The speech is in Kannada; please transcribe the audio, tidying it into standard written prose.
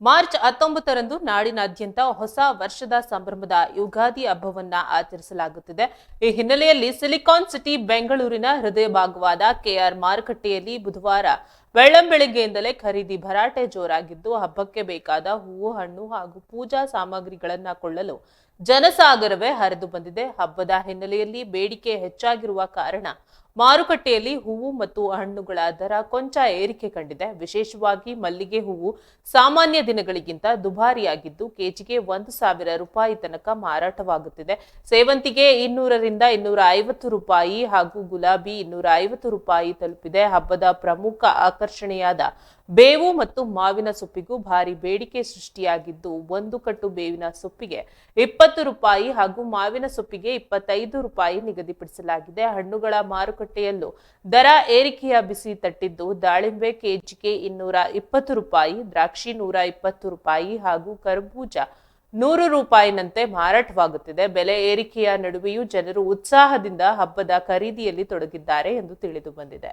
ಮಾರ್ಚ್ 19ರಂದು ನಾಡಿನಾದ್ಯಂತ ಹೊಸ ವರ್ಷದ ಸಂಭ್ರಮದ ಯುಗಾದಿ ಹಬ್ಬವನ್ನ ಆಚರಿಸಲಾಗುತ್ತಿದೆ. ಈ ಹಿನ್ನೆಲೆಯಲ್ಲಿ ಸಿಲಿಕಾನ್ ಸಿಟಿ ಬೆಂಗಳೂರಿನ ಹೃದಯ ಭಾಗವಾದ ಕೆಆರ್ ಮಾರುಕಟ್ಟೆಯಲ್ಲಿ ಬುಧವಾರ ಬೆಳ್ಳಂಬೆಳಗ್ಗೆಯಿಂದಲೇ ಖರೀದಿ ಭರಾಟೆ ಜೋರಾಗಿದ್ದು, ಹಬ್ಬಕ್ಕೆ ಬೇಕಾದ ಹೂವು, ಹಣ್ಣು ಹಾಗೂ ಪೂಜಾ ಸಾಮಗ್ರಿಗಳನ್ನ ಕೊಳ್ಳಲು ಜನಸಾಗರವೇ ಹರಿದು ಬಂದಿದೆ. ಹಬ್ಬದ ಹಿನ್ನೆಲೆಯಲ್ಲಿ ಬೇಡಿಕೆ ಹೆಚ್ಚಾಗಿರುವ ಕಾರಣ ಮಾರುಕಟ್ಟೆಯಲ್ಲಿ ಹೂವು ಮತ್ತು ಹಣ್ಣುಗಳ ದರ ಕೊಂಚ ಏರಿಕೆ ಕಂಡಿದೆ. ವಿಶೇಷವಾಗಿ ಮಲ್ಲಿಗೆ ಹೂವು ಸಾಮಾನ್ಯ ದಿನಗಳಿಗಿಂತ ದುಬಾರಿಯಾಗಿದ್ದು, ಕೆಜಿಗೆ 1,000 ರೂಪಾಯಿ ತನಕ ಮಾರಾಟವಾಗುತ್ತಿದೆ. ಸೇವಂತಿಗೆ 200ರಿಂದ 250 ರೂಪಾಯಿ ಹಾಗೂ ಗುಲಾಬಿ 250 ರೂಪಾಯಿ ತಲುಪಿದೆ. ಹಬ್ಬದ ಪ್ರಮುಖ ಆಕರ್ಷಣೆಯಾದ ಬೇವು ಮತ್ತು ಮಾವಿನ ಸೊಪ್ಪಿಗೂ ಭಾರಿ ಬೇಡಿಕೆ ಸೃಷ್ಟಿಯಾಗಿದ್ದು, ಒಂದು ಕಟ್ಟು ಬೇವಿನ ಸೊಪ್ಪಿಗೆ 20 ರೂಪಾಯಿ ಹಾಗೂ ಮಾವಿನ ಸೊಪ್ಪಿಗೆ 25 ರೂಪಾಯಿ ನಿಗದಿಪಡಿಸಲಾಗಿದೆ. ಹಣ್ಣುಗಳ ಮಾರುಕಟ್ಟೆಯಲ್ಲೂ ದರ ಏರಿಕೆಯ ಬಿಸಿ ತಟ್ಟಿದ್ದು, ದಾಳಿಂಬೆ ಕೆಜಿಗೆ 220 ರೂಪಾಯಿ, ದ್ರಾಕ್ಷಿ 120 ರೂಪಾಯಿ ಹಾಗೂ ಕರ್ಬೂಜ 100 ರೂಪಾಯಿನಂತೆ ಮಾರಾಟವಾಗುತ್ತಿದೆ. ಬೆಲೆ ಏರಿಕೆಯ ನಡುವೆಯೂ ಜನರು ಉತ್ಸಾಹದಿಂದ ಹಬ್ಬದ ಖರೀದಿಯಲ್ಲಿ ತೊಡಗಿದ್ದಾರೆ ಎಂದು ತಿಳಿದು ಬಂದಿದೆ.